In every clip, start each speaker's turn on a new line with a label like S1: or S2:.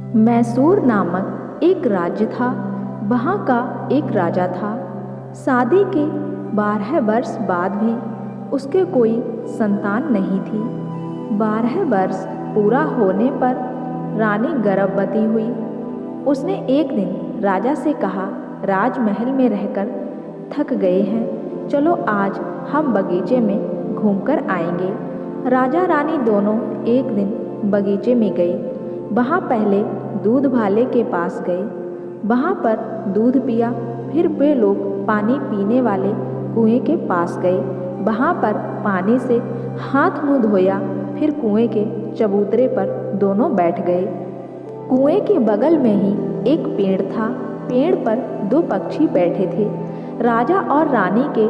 S1: मैसूर नामक एक राज्य था। वहाँ का एक राजा था। शादी के 12 वर्ष बाद भी उसके कोई संतान नहीं थी। 12 वर्ष पूरा होने पर रानी गर्भवती हुई। उसने एक दिन राजा से कहा, राजमहल में रहकर थक गए हैं, चलो आज हम बगीचे में घूमकर आएंगे। राजा रानी दोनों एक दिन बगीचे में गए। वहाँ पहले दूध वाले के पास गए, वहाँ पर दूध पिया। फिर वे लोग पानी पीने वाले कुएं के पास गए, वहाँ पर पानी से हाथ मुंह धोया। फिर कुएं के चबूतरे पर दोनों बैठ गए। कुएं के बगल में ही एक पेड़ था। पेड़ पर 2 पक्षी बैठे थे। राजा और रानी के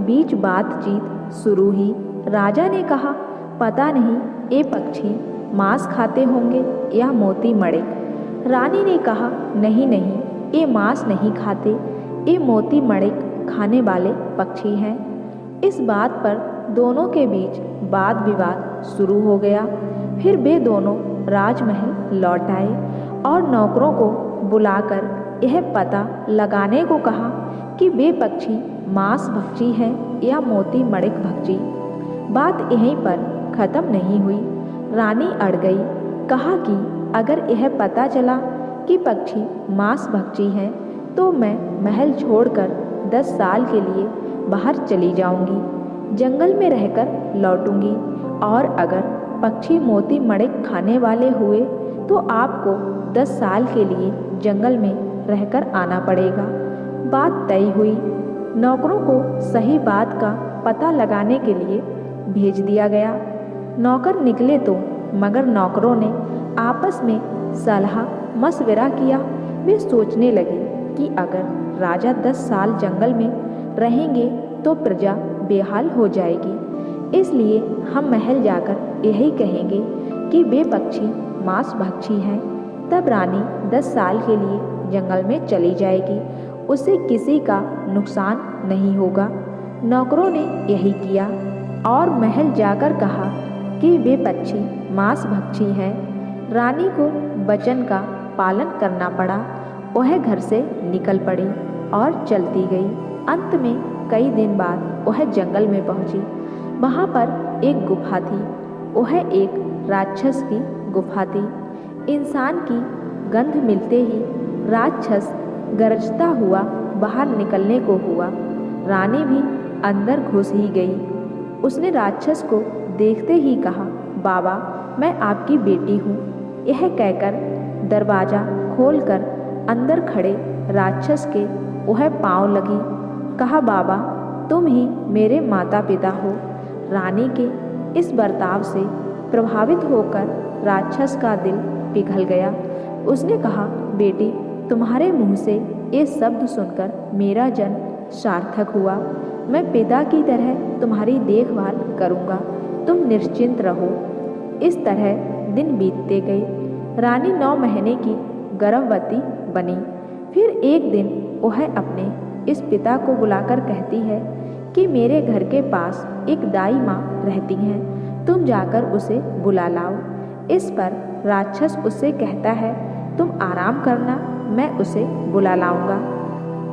S1: बीच बातचीत शुरू हुई। राजा ने कहा, पता नहीं ये पक्षी मांस खाते होंगे या मोती मणिक। रानी ने कहा, नहीं नहीं, ये मांस नहीं खाते, ये मोती मणिक खाने वाले पक्षी हैं। इस बात पर दोनों के बीच वाद विवाद शुरू हो गया। फिर वे दोनों राजमहल लौट आए और नौकरों को बुलाकर यह पता लगाने को कहा कि वे पक्षी मांस भक्षी हैं या मोती मणिक भक्षी। बात यहीं पर खत्म नहीं हुई। रानी अड़ गई, कहा कि अगर यह पता चला कि पक्षी मांस भक्षी हैं तो मैं महल छोड़कर 10 साल के लिए बाहर चली जाऊंगी, जंगल में रहकर लौटूंगी। और अगर पक्षी मोती मणिक खाने वाले हुए तो आपको 10 साल के लिए जंगल में रहकर आना पड़ेगा। बात तय हुई। नौकरों को सही बात का पता लगाने के लिए भेज दिया गया। नौकर निकले तो मगर नौकरों ने आपस में सलाह मशविरा किया। वे सोचने लगे कि अगर राजा 10 साल जंगल में रहेंगे तो प्रजा बेहाल हो जाएगी, इसलिए हम महल जाकर यही कहेंगे कि वे पक्षी मांस भक्षी हैं। तब रानी 10 साल के लिए जंगल में चली जाएगी, उसे किसी का नुकसान नहीं होगा। नौकरों ने यही किया और महल जाकर कहा कि वे पक्षी मांस भक्षी हैं। रानी को वचन का पालन करना पड़ा। वह घर से निकल पड़ी और चलती गई। अंत में कई दिन बाद वह जंगल में पहुंची। वहाँ पर एक गुफा थी। वह एक राक्षस की गुफा थी। इंसान की गंध मिलते ही राक्षस गरजता हुआ बाहर निकलने को हुआ। रानी भी अंदर घुस ही गई। उसने राक्षस को देखते ही कहा, बाबा, मैं आपकी बेटी हूँ। यह कहकर दरवाज़ा खोलकर अंदर खड़े राक्षस के वह पाँव लगी। कहा, बाबा, तुम ही मेरे माता पिता हो। रानी के इस बर्ताव से प्रभावित होकर राक्षस का दिल पिघल गया। उसने कहा, बेटी, तुम्हारे मुंह से ये शब्द सुनकर मेरा जन्म सार्थक हुआ। मैं पिता की तरह तुम्हारी देखभाल करूँगा, तुम निश्चिंत रहो। इस तरह दिन बीतते गए। रानी 9 महीने की गर्भवती बनी। फिर एक दिन वह अपने इस पिता को बुलाकर कहती है कि मेरे घर के पास एक दाई माँ रहती हैं, तुम जाकर उसे बुला लाओ। इस पर राक्षस उससे कहता है, तुम आराम करना, मैं उसे बुला लाऊंगा।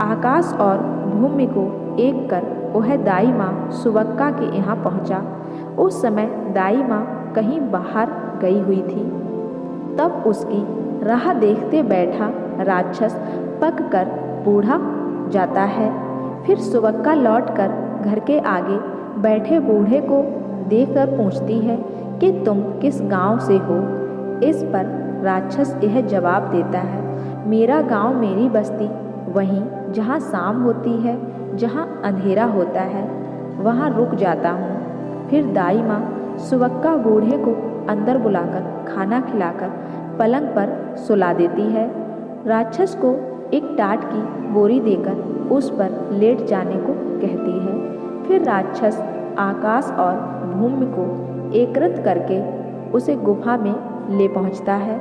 S1: आकाश और भूमि को एक कर वह दाई माँ सुवक्का के यहाँ पहुँचा। उस समय दाई माँ कहीं बाहर गई हुई थी। तब उसकी राह देखते बैठा राक्षस पक कर बूढ़ा जाता है। फिर सुवक्का लौटकर घर के आगे बैठे बूढ़े को देखकर पूछती है कि तुम किस गांव से हो। इस पर राक्षस यह जवाब देता है, मेरा गांव, मेरी बस्ती वहीं जहां शाम होती है, जहां अंधेरा होता है, वहां रुक जाता हूँ। फिर दाई माँ सुवक्का बूढ़े को अंदर बुलाकर खाना खिलाकर पलंग पर सुला देती है। राक्षस को एक टाट की बोरी देकर उस पर लेट जाने को कहती है। फिर राक्षस आकाश और भूमि को एकत्रित करके उसे गुफा में ले पहुंचता है।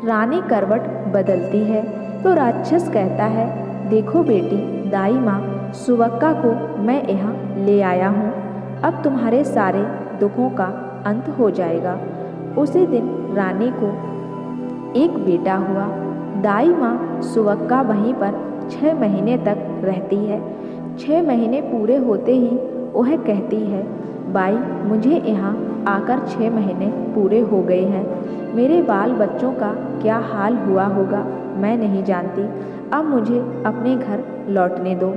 S1: रानी करवट बदलती है तो राक्षस कहता है, देखो बेटी, दाई माँ सुवक्का को मैं यहाँ ले आया हूँ। अब तुम्हारे सारे दुखों का अंत हो जाएगा। उसी दिन रानी को एक बेटा हुआ। दाई माँ सुवक्का वहीं पर 6 महीने तक रहती है। 6 महीने पूरे होते ही वह कहती है, बाई मुझे यहाँ आकर 6 महीने पूरे हो गए हैं। मेरे बाल बच्चों का क्या हाल हुआ होगा मैं नहीं जानती। अब मुझे अपने घर लौटने दो।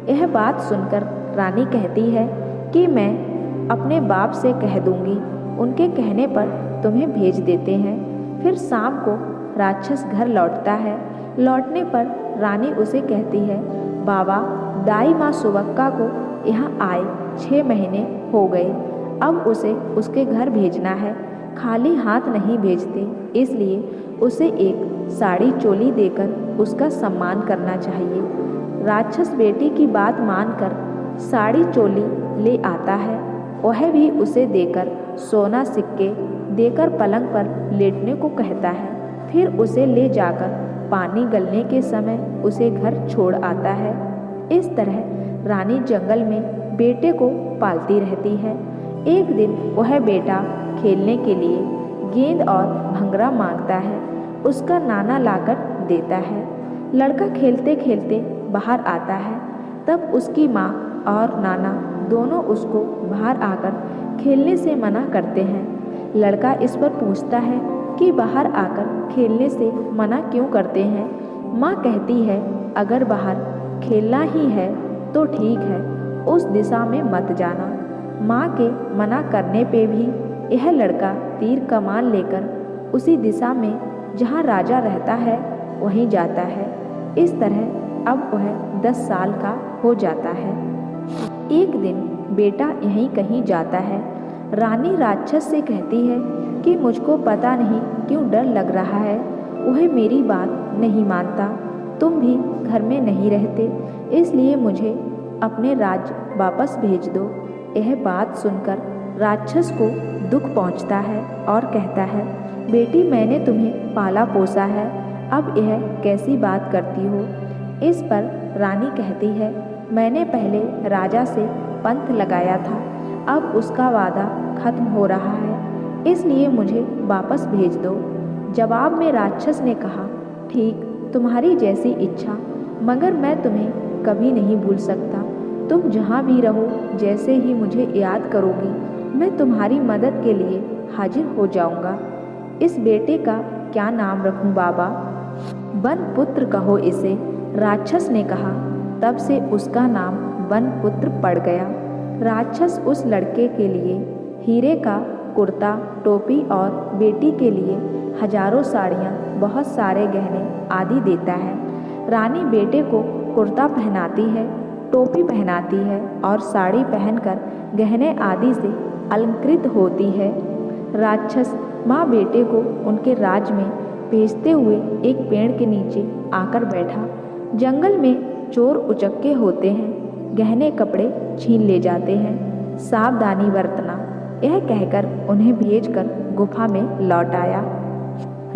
S1: यह बात सुनकर रानी कहती है कि मैं अपने बाप से कह दूंगी, उनके कहने पर तुम्हें भेज देते हैं। फिर शाम को राक्षस घर लौटता है। लौटने पर रानी उसे कहती है, बाबा दाई माँ सुवक्का को यहाँ आए 6 महीने हो गए, अब उसे उसके घर भेजना है। खाली हाथ नहीं भेजते, इसलिए उसे एक साड़ी चोली देकर उसका सम्मान करना चाहिए। राक्षस बेटी की बात मानकर साड़ी चोली ले आता है। वह भी उसे देकर सोना सिक्के देकर पलंग पर लेटने को कहता है। फिर उसे ले जाकर पानी गलने के समय उसे घर छोड़ आता है। इस तरह रानी जंगल में बेटे को पालती रहती है। एक दिन वह बेटा खेलने के लिए गेंद और भंगरा मांगता है। उसका नाना लाकर देता है। लड़का खेलते खेलते बाहर आता है। तब उसकी माँ और नाना दोनों उसको बाहर आकर खेलने से मना करते हैं। लड़का इस पर पूछता है कि बाहर आकर खेलने से मना क्यों करते हैं। माँ कहती है, अगर बाहर खेलना ही है तो ठीक है, उस दिशा में मत जाना। माँ के मना करने पे भी यह लड़का तीर कमान लेकर उसी दिशा में जहाँ राजा रहता है वहीं जाता है। इस तरह अब वह 10 साल का हो जाता है। एक दिन बेटा यहीं कहीं जाता है। रानी राक्षस से कहती है कि मुझको पता नहीं क्यों डर लग रहा है, वह मेरी बात नहीं मानता। तुम भी घर में नहीं रहते, इसलिए मुझे अपने राज्य वापस भेज दो। यह बात सुनकर राक्षस को दुख पहुंचता है और कहता है, बेटी मैंने तुम्हें पाला पोसा है, अब यह कैसी बात करती हो। इस पर रानी कहती है, मैंने पहले राजा से पंथ लगाया था, अब उसका वादा खत्म हो रहा है, इसलिए मुझे वापस भेज दो। जवाब में राक्षस ने कहा, ठीक तुम्हारी जैसी इच्छा, मगर मैं तुम्हें कभी नहीं भूल सकता। तुम जहाँ भी रहो, जैसे ही मुझे याद करोगी, मैं तुम्हारी मदद के लिए हाजिर हो जाऊंगा। इस बेटे का क्या नाम रखूं बाबा? वनपुत्र कहो इसे, राक्षस ने कहा। तब से उसका नाम वनपुत्र पड़ गया। राक्षस उस लड़के के लिए हीरे का कुर्ता, टोपी और बेटी के लिए हजारों साड़ियाँ, बहुत सारे गहने आदि देता है। रानी बेटे को कुर्ता पहनाती है, टोपी पहनाती है और साड़ी पहनकर गहने आदि से अलंकृत होती है। राक्षस माँ बेटे को उनके राज्य में भेजते हुए एक पेड़ के नीचे आकर बैठा। जंगल में चोर उचक्के होते हैं, गहने कपड़े छीन ले जाते हैं, सावधानी बरतना, यह कहकर उन्हें भेजकर गुफा में लौट आया।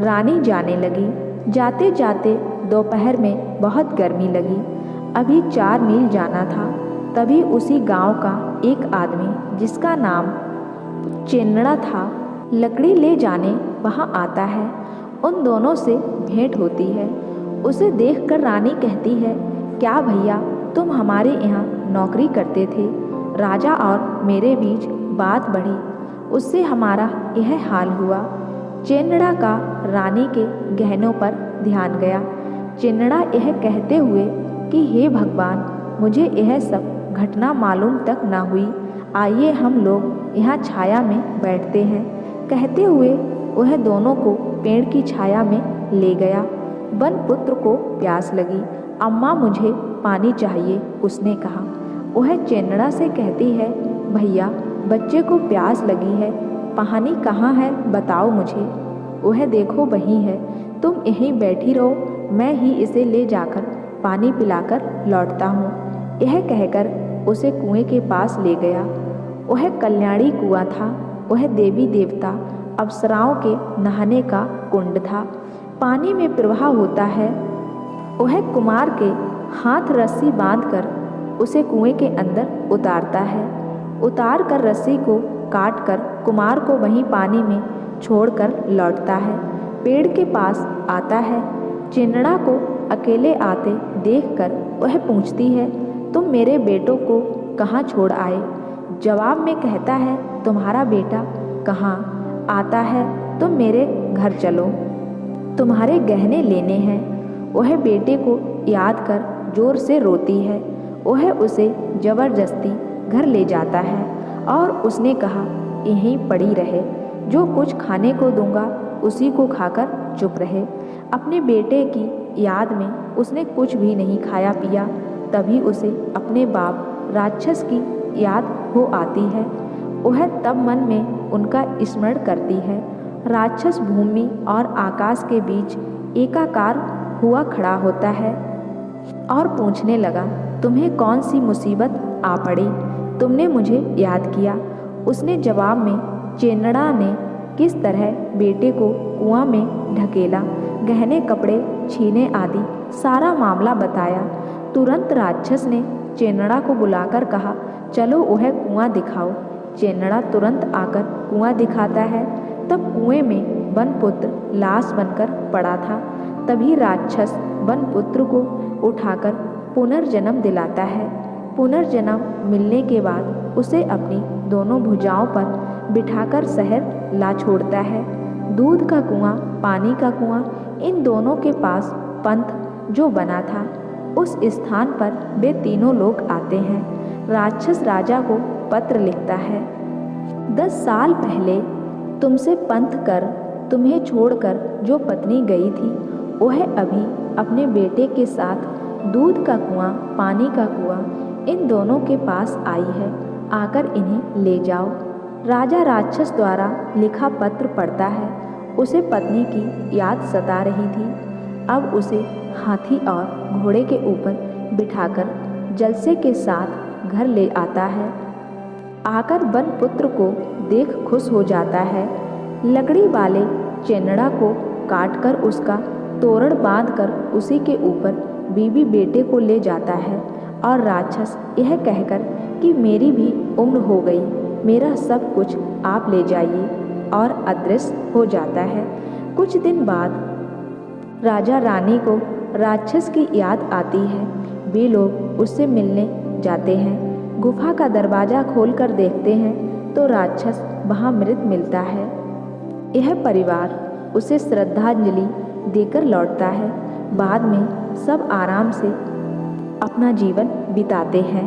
S1: रानी जाने लगी। जाते जाते दोपहर में बहुत गर्मी लगी। अभी 4 मील जाना था। तभी उसी गांव का एक आदमी जिसका नाम चेन्नड़ा था, लकड़ी ले जाने वहां आता है। उन दोनों से भेंट होती है। उसे देखकर रानी कहती है, क्या भैया तुम हमारे यहाँ नौकरी करते थे? राजा और मेरे बीच बात बढ़ी, उससे हमारा यह हाल हुआ। चेन्नड़ा का रानी के गहनों पर ध्यान गया। चेन्नड़ा यह कहते हुए कि हे भगवान, मुझे यह सब घटना मालूम तक न हुई, आइए हम लोग यहाँ छाया में बैठते हैं। कहते हुए वह दोनों को पेड़ की छाया में ले गया। वनपुत्र को प्यास लगी। अम्मा मुझे पानी चाहिए, उसने कहा। वह चेन्नड़ा से कहती है, भैया बच्चे को प्यास लगी है, पानी कहाँ है बताओ मुझे। वह देखो वहीं है, तुम यहीं बैठी रहो, मैं ही इसे ले जाकर पानी पिलाकर लौटता हूँ। यह कहकर उसे कुएं के पास ले गया। वह कल्याणी कुआं था। वह देवी देवता अप्सराओं के नहाने का कुंड था। पानी में प्रवाह होता है। वह कुमार के हाथ रस्सी बांधकर उसे कुएं के अंदर उतारता है। उतार कर रस्सी को काट कर कुमार को वहीं पानी में छोड़कर लौटता है। पेड़ के पास आता है। चेनड़ा को अकेले आते देखकर वह पूछती है, तुम मेरे बेटों को कहाँ छोड़ आए? जवाब में कहता है, तुम्हारा बेटा कहाँ आता है, तुम मेरे घर चलो, तुम्हारे गहने लेने हैं। वह बेटे को याद कर जोर से रोती है। वह उसे जबरदस्ती घर ले जाता है और उसने कहा, यहीं पड़ी रहे, जो कुछ खाने को दूंगा उसी को खाकर चुप रहे। अपने बेटे की याद में उसने कुछ भी नहीं खाया पिया। तभी उसे अपने बाप राक्षस की याद हो आती है। वह तब मन में उनका स्मरण करती है। राक्षस भूमि और आकाश के बीच एकाकार हुआ खड़ा होता है और पूछने लगा, तुम्हें कौन सी मुसीबत आ पड़ी? तुमने मुझे याद किया। उसने जवाब में चेनड़ा ने किस तरह बेटे को कुआं में ढकेला, गहने कपड़े छीने आदि सारा मामला बताया। तुरंत राक्षस ने चेनड़ा को बुलाकर कहा, चलो वह कुआं दिखाओ। चेनड़ा तुरंत आकर कुआं दिखाता है। तब कुएं में बनपुत्र लाश बनकर पड़ा था। तभी राक्षस बनपुत्र को उठाकर पुनर्जन्म दिलाता है। पुनर्जन्म मिलने के बाद उसे अपनी दोनों भुजाओं पर बिठाकर शहर ला छोड़ता है। दूध का कुआं, पानी का कुआं, इन दोनों के पास पंथ जो बना था, उस स्थान पर वे तीनों लोग आते हैं। राक्षस राजा को पत्र लिखता है, 10 साल पहले तुमसे पंथ कर तुम्हें छोड़कर जो पत्नी गई थी, वह अभी अपने बेटे के साथ दूध का कुआं, पानी का कुआं, इन दोनों के पास आई है, आकर इन्हें ले जाओ। राजा राक्षस द्वारा लिखा पत्र पढ़ता है। उसे पत्नी की याद सता रही थी। अब उसे हाथी और घोड़े के ऊपर बिठाकर जलसे के साथ घर ले आता है। आकर बनपुत्र को देख खुश हो जाता है। लकड़ी वाले चेनड़ा को काटकर उसका तोरण बांधकर उसी के ऊपर बीवी बेटे को ले जाता है और राक्षस यह कहकर कि मेरी भी उम्र हो गई, मेरा सब कुछ आप ले जाइए, और अदृश्य हो जाता है। कुछ दिन बाद राजा रानी को राक्षस की याद आती है। वे लोग उससे मिलने जाते हैं। गुफा का दरवाज़ा खोलकर देखते हैं तो राक्षस वहाँ मृत मिलता है। यह परिवार उसे श्रद्धांजलि देकर लौटता है। बाद में सब आराम से अपना जीवन बिताते हैं।